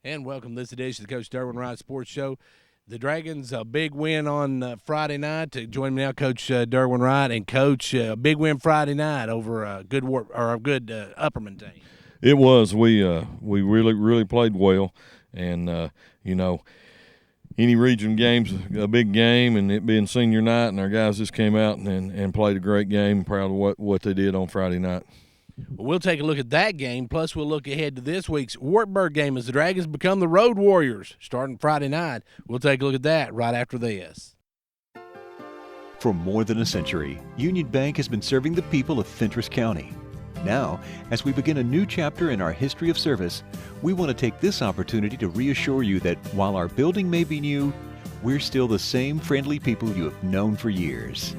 And welcome to this edition of the Coach Derwin Wright Sports Show. The Dragons, a big win on Friday night. Join me now, Coach Derwin Wright, and Coach, a big win Friday night over a good Upperman team. It was. We really played well, and any region game's a big game, and it being senior night, and our guys just came out and played a great game. Proud of what they did on Friday night. Well, we'll take a look at that game, plus we'll look ahead to this week's Wartburg game as the Dragons become the Road Warriors starting Friday night. We'll take a look at that right after this. For more than a century, Union Bank has been serving the people of Fentress County. Now, as we begin a new chapter in our history of service, we want to take this opportunity to reassure you that while our building may be new, we're still the same friendly people you have known for years.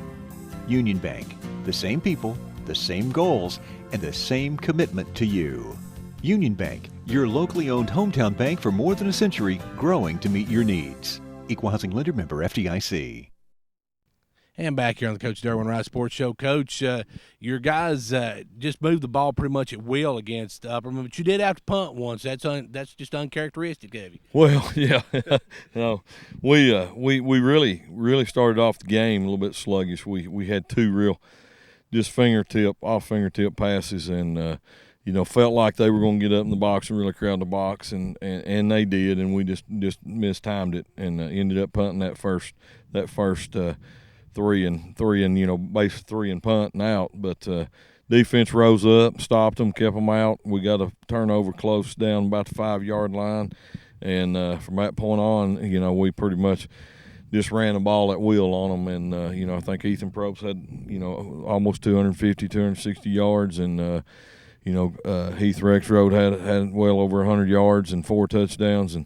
Union Bank, the same people, the same goals, and the same commitment to you. Union Bank, your locally owned hometown bank for more than a century, growing to meet your needs. Equal Housing Lender Member FDIC. And back here on the Coach Derwin Wright Sports Show. Coach, your guys just moved the ball pretty much at will against Upperman, but you did have to punt once. That's just uncharacteristic of you. Well, yeah, we really started off the game a little bit sluggish. We had two real just off fingertip passes, and felt like they were going to get up in the box and really crowd the box, and they did, and we just mistimed it and ended up punting that first three and base three and punt and out. But defense rose up, stopped them, kept them out. We got a turnover close down about the 5-yard line, and from that point on, we pretty much just ran the ball at will on them. And I think Ethan Probst had almost 250, 260 yards, and Heath Rexroad had well over 100 yards and 4 touchdowns, and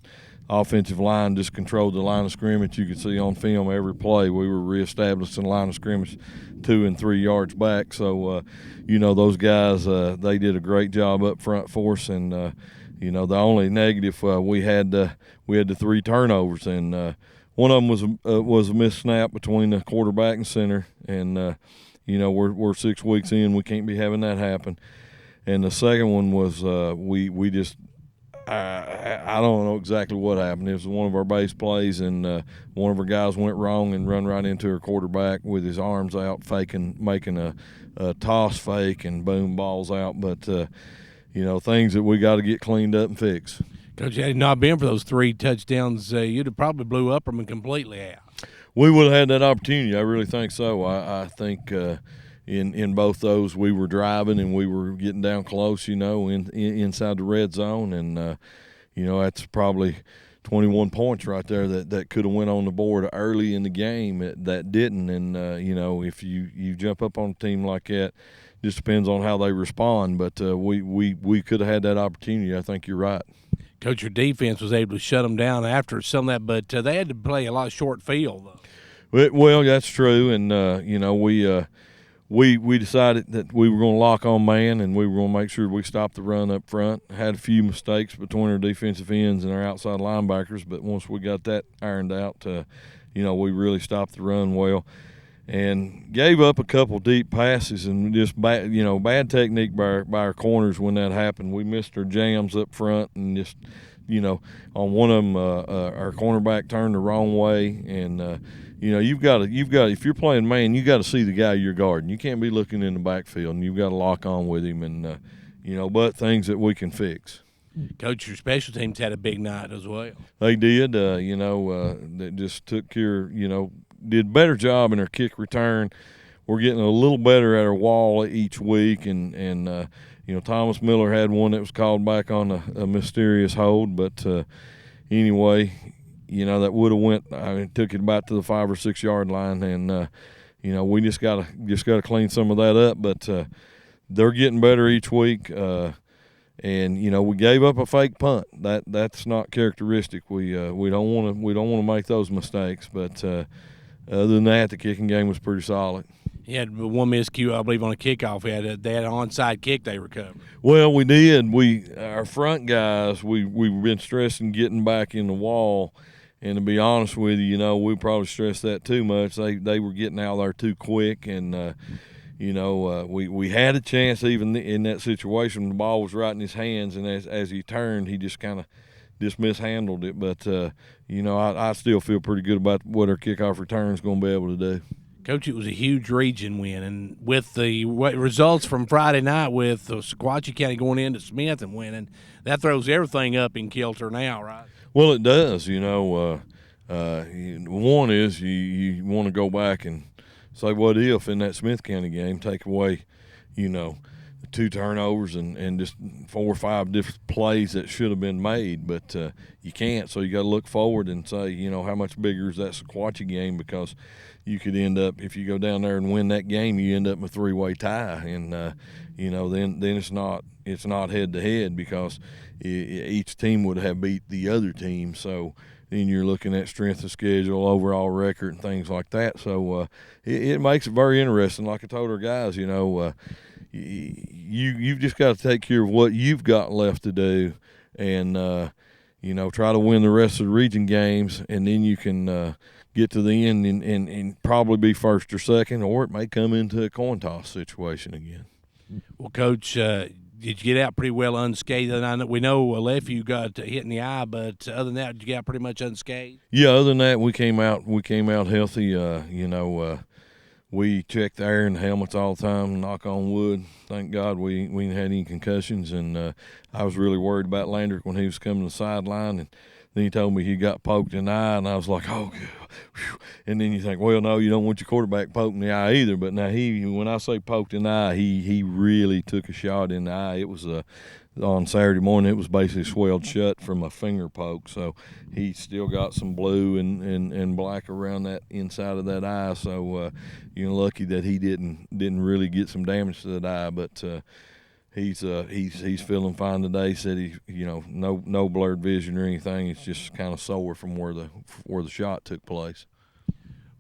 offensive line just controlled the line of scrimmage. You could see on film every play we were reestablishing the line of scrimmage 2 and 3 yards back. So those guys they did a great job up front for us, and the only negative we had the 3 turnovers, and one of them was a missed snap between the quarterback and center, and we're 6 weeks in, we can't be having that happen. And the second one was we just I don't know exactly what happened. It was one of our base plays, and one of our guys went wrong and run right into our quarterback with his arms out, making a toss fake, and boom, ball's out. But things that we got to get cleaned up and fixed. Coach, had it not been for those 3 touchdowns, you'd have probably blew Upperman completely out. We would have had that opportunity. I really think so. I think in both those we were driving and we were getting down close, inside the red zone, and that's probably 21 points right there that could have went on the board early in the game that didn't. And if you jump up on a team like that, just depends on how they respond. But we could have had that opportunity. I think you're right. Coach, your defense was able to shut them down after some of that, but they had to play a lot of short field, though. Well, that's true, and we decided that we were going to lock on man, and we were going to make sure we stopped the run up front. Had a few mistakes between our defensive ends and our outside linebackers, but once we got that ironed out, we really stopped the run well, and gave up a couple deep passes, and just bad technique by our corners when that happened. We missed our jams up front, and just on one of them our cornerback turned the wrong way, and you've got if you're playing man, you got to see the guy you're guarding. You can't be looking in the backfield, and you've got to lock on with him, and but things that we can fix. Coach, your special teams had a big night as well. They did. They just took care. Did a better job in their kick return. We're getting a little better at our wall each week, and Thomas Miller had one that was called back on a mysterious hold, but anyway, that would have went. Took it about to the 5 or 6 yard line, and we just gotta clean some of that up. But they're getting better each week, and we gave up a fake punt. That's not characteristic. We don't want to make those mistakes, but. Other than that, the kicking game was pretty solid. He had one miscue, I believe, on a kickoff. They had an onside kick they recovered. Well, we did. Our front guys, we've been stressing getting back in the wall, and to be honest with you, we probably stressed that too much. They were getting out there too quick, and we had a chance even in that situation. The ball was right in his hands, and as he turned, he just kind of just mishandled it. But I still feel pretty good about what our kickoff return is going to be able to do. Coach, it was a huge region win, and with the results from Friday night with Sequatchie County going into Smith and winning, that throws everything up in kilter now, right? Well, it does. One is you want to go back and say, what if in that Smith County game take away, 2 turnovers and just 4 or 5 different plays that should have been made, but you can't. So you got to look forward and say, how much bigger is that Sequatchie game, because you could end up, if you go down there and win that game, you end up in a 3-way tie, and then it's not head to head, because each team would have beat the other team. So then you're looking at strength of schedule, overall record, and things like that. So it makes it very interesting. Like I told our guys, you've just got to take care of what you've got left to do, and try to win the rest of the region games, and then you can get to the end and probably be first or second, or it may come into a coin toss situation again. Well, Coach, did you get out pretty well unscathed? And we know Lefty got hit in the eye, but other than that, did you get out pretty much unscathed? Yeah, other than that, we came out healthy. We checked the air and the helmets all the time, knock on wood. Thank God we didn't have any concussions, and I was really worried about Landrick when he was coming to the sideline, and then he told me he got poked in the eye, and I was like, oh, whew. And then you think, well, no, you don't want your quarterback poked in the eye either. But now when I say poked in the eye, he really took a shot in the eye. It was on Saturday morning, it was basically swelled shut from a finger poke. So he still got some blue and black around that inside of that eye. So lucky that he didn't really get some damage to that eye. But he's feeling fine today. Said he no blurred vision or anything. It's just kind of sore from where the shot took place.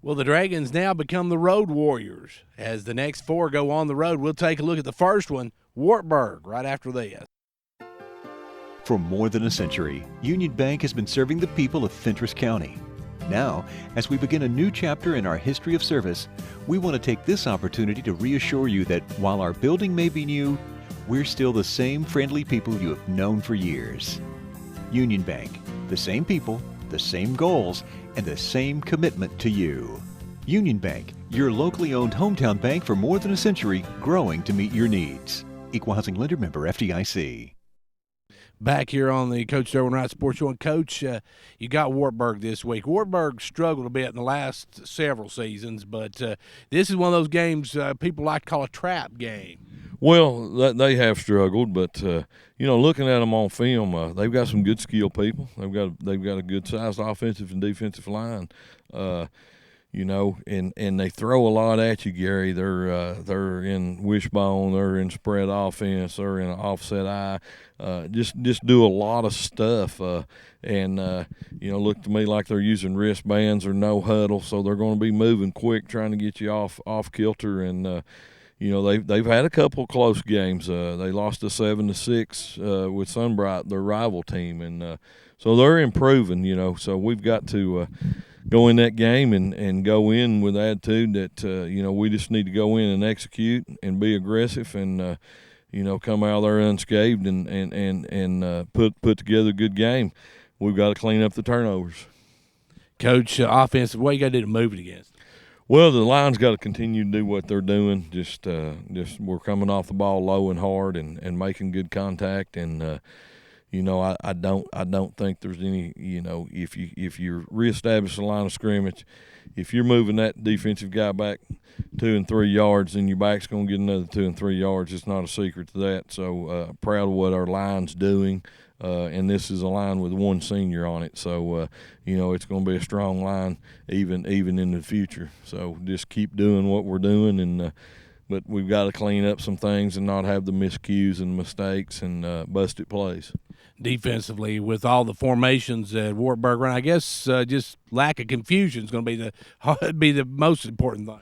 Well, the Dragons now become the Road Warriors. As the next 4 go on the road, we'll take a look at the first one, Wartburg, right after this. For more than a century, Union Bank has been serving the people of Fentress County. Now, as we begin a new chapter in our history of service, we want to take this opportunity to reassure you that while our building may be new, we're still the same friendly people you have known for years. Union Bank, the same people, the same goals, and the same commitment to you. Union Bank, your locally owned hometown bank for more than a century, growing to meet your needs. Equal Housing Lender Member FDIC. Back here on the Coach Derwin Wright Sports Show. And Coach, you got Wartburg this week. Wartburg struggled a bit in the last several seasons, but this is one of those games people like to call a trap game. Well, they have struggled, but looking at them on film, they've got some good skilled people. They've got a good sized offensive and defensive line. And they throw a lot at you, Gary. They're in wishbone, they're in spread offense, they're in an offset eye. Just do a lot of stuff, and look to me like they're using wristbands or no huddle, so they're going to be moving quick, trying to get you off kilter. And they've had a couple close games. They lost a 7-6 with Sunbright, their rival team, and so they're improving. So we've got to go in that game and go in with the attitude that we just need to go in and execute and be aggressive and come out there unscathed and put together a good game. We've got to clean up the turnovers. Coach, offensive, what you got to do to move it against? Well, the line's got to continue to do what they're doing. Just we're coming off the ball low and hard and making good contact. And I don't think there's any. If you're reestablishing the line of scrimmage, if you're moving that defensive guy back 2 and 3 yards, then your back's going to get another 2 and 3 yards. It's not a secret to that. So proud of what our line's doing. And this is a line with one senior on it, so it's going to be a strong line even in the future. So just keep doing what we're doing, and but we've got to clean up some things and not have the miscues and mistakes and busted plays. Defensively, with all the formations at Wartburg, I guess just lack of confusion is going to be the most important thing.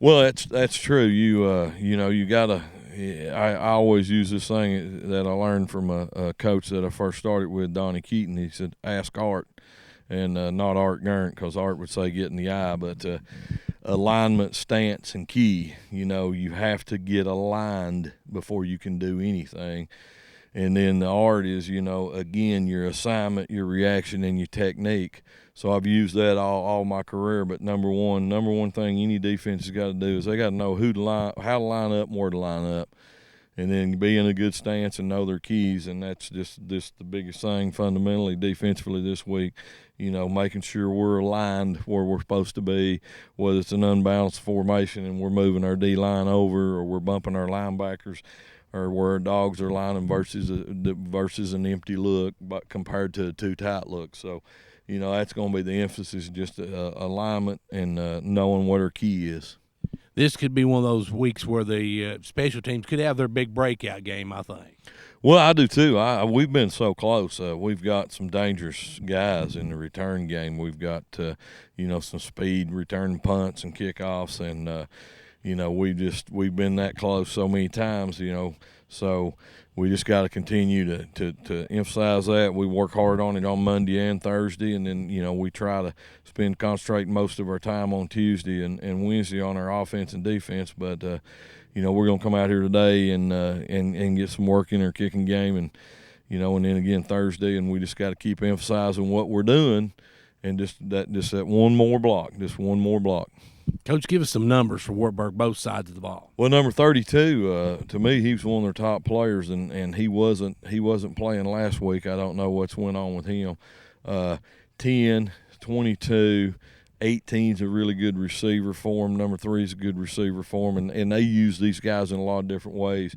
Well, that's true. You got to. I always use this thing that I learned from a coach that I first started with, Donnie Keaton. He said, ask Art, and not Art Gurnt, because Art would say get in the eye, but alignment, stance, and key. You have to get aligned before you can do anything. And then the art is, again, your assignment, your reaction, and your technique. So I've used that all my career. But number one thing any defense has got to do is they got to know how to line up, and where to line up, and then be in a good stance and know their keys. And that's just the biggest thing fundamentally defensively this week. Making sure we're aligned where we're supposed to be, whether it's an unbalanced formation and we're moving our D line over, or we're bumping our linebackers, or where dogs are lining versus an empty look, but compared to a too tight look. So, that's going to be the emphasis, just alignment and knowing what our key is. This could be one of those weeks where the special teams could have their big breakout game, I think. Well, I do too. We've been so close. We've got some dangerous guys in the return game. We've got some speed return punts and kickoffs, and we've been that close so many times. So we just got to continue to emphasize that. We work hard on it on Monday and Thursday, and then we try to concentrate most of our time on Tuesday and Wednesday on our offense and defense. But we're going to come out here today and get some work in our kicking game, and and then again Thursday, and we just got to keep emphasizing what we're doing, and just that one more block. Coach, give us some numbers for Wartburg, both sides of the ball. Well, number 32, to me, he was one of their top players, and he wasn't playing last week. I don't know what's went on with him. 10, 22, 18's a really good receiver for him. Number 3 is a good receiver for him, and they use these guys in a lot of different ways.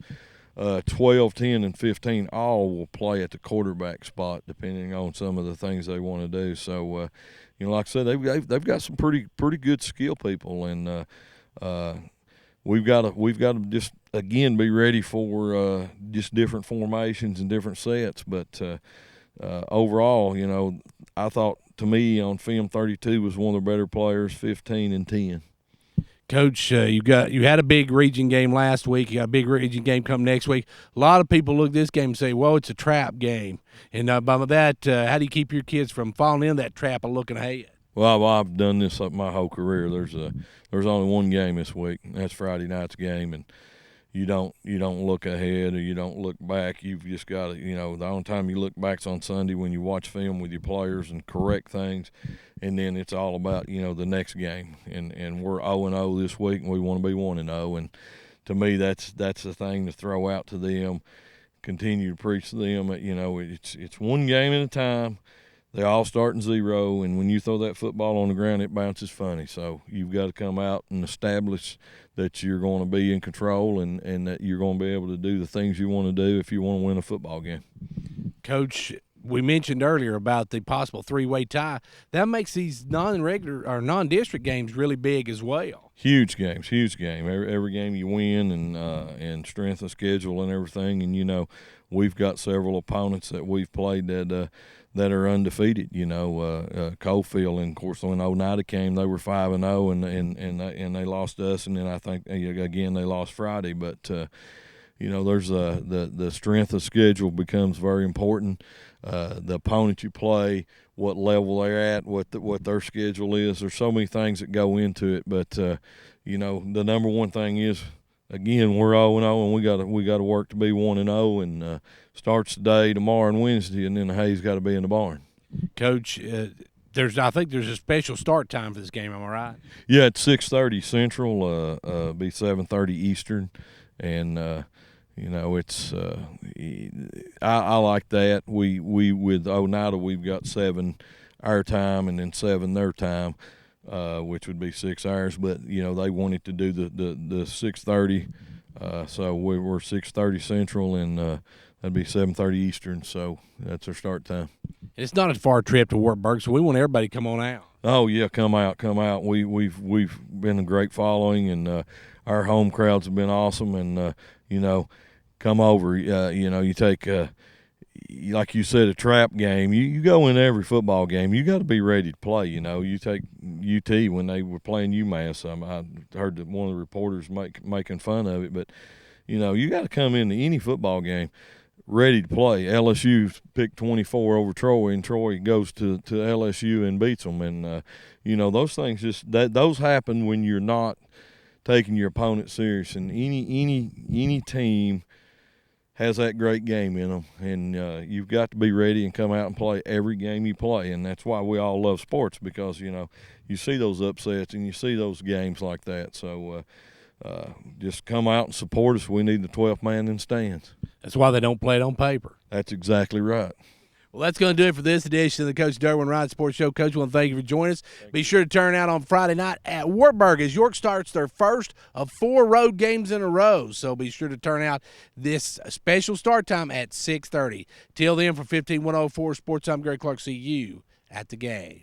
12, 10, and 15 all will play at the quarterback spot depending on some of the things they want to do. So, like I said, they've got some pretty good skill people, and we've got to just again be ready for just different formations and different sets. But overall, I thought, to me, on film, 32 was one of the better players. 15 and 10. Coach, you had a big region game last week. You got a big region game coming next week. A lot of people look at this game and say, well, it's a trap game. And by that, how do you keep your kids from falling in that trap of looking ahead? Well, I've done this my whole career. There's only one game this week, and that's Friday night's game. And you don't look ahead or you don't look back. You've just got to, the only time you look back's on Sunday when you watch film with your players and correct things. And then it's all about, the next game. And we're 0-0 this week, and we want to be 1-0. And to me, that's the thing to throw out to them, continue to preach to them. It's one game at a time. They all start in 0, and when you throw that football on the ground, it bounces funny. So you've got to come out and establish that you're going to be in control and that you're going to be able to do the things you want to do if you want to win a football game. Coach, we mentioned earlier about the possible 3-way tie. That makes these non-regular or non-district games really big as well. Huge game. Every game you win, and strength of schedule and everything. And we've got several opponents that we've played that are undefeated. Coalfield, and of course when Oneida came, they were 5-0, and they lost to us, and then I think again they lost Friday. But there's the strength of schedule becomes very important. The opponent you play, what level they're at, what their schedule is. There's so many things that go into it, but the number one thing is, again, we're 0-0, and we got to work to be 1-0, and starts today, tomorrow, and Wednesday, and then the hay's got to be in the barn. Coach, I think there's a special start time for this game. Am I right? Yeah, it's 6:30 Central, be 7:30 Eastern, and it's I like that. We with Oneida, we've got 7 our time and then 7 their time, which would be 6 hours. But they wanted to do the 6:30, so we're 6:30 Central, and that'd be 7:30 Eastern. So that's our start time. It's not a far trip to Wartburg, so we want everybody to come on out. Oh yeah, come out. We've been a great following, and our home crowds have been awesome, and come over. You take like you said, a trap game. You go in every football game, you got to be ready to play. You take UT when they were playing UMass. I heard that one of the reporters making fun of it, but you got to come into any football game ready to play. LSU picked 24 over Troy, and Troy goes to LSU and beats them. And those things those happen when you're not taking your opponent serious. And any team has that great game in them, and you've got to be ready and come out and play every game you play, and that's why we all love sports, because you see those upsets and you see those games like that. So just come out and support us. We need the 12th man in stands. That's why they don't play it on paper. That's exactly right. Well, that's going to do it for this edition of the Coach Derwin Wright Sports Show. Coach, I want to thank you for joining us. Be sure to turn out on Friday night at Wartburg as York starts their first of 4 road games in a row. So be sure to turn out this special start time at 6:30. Till then, for 15104 Sports, I'm Gary Clark. See you at the game.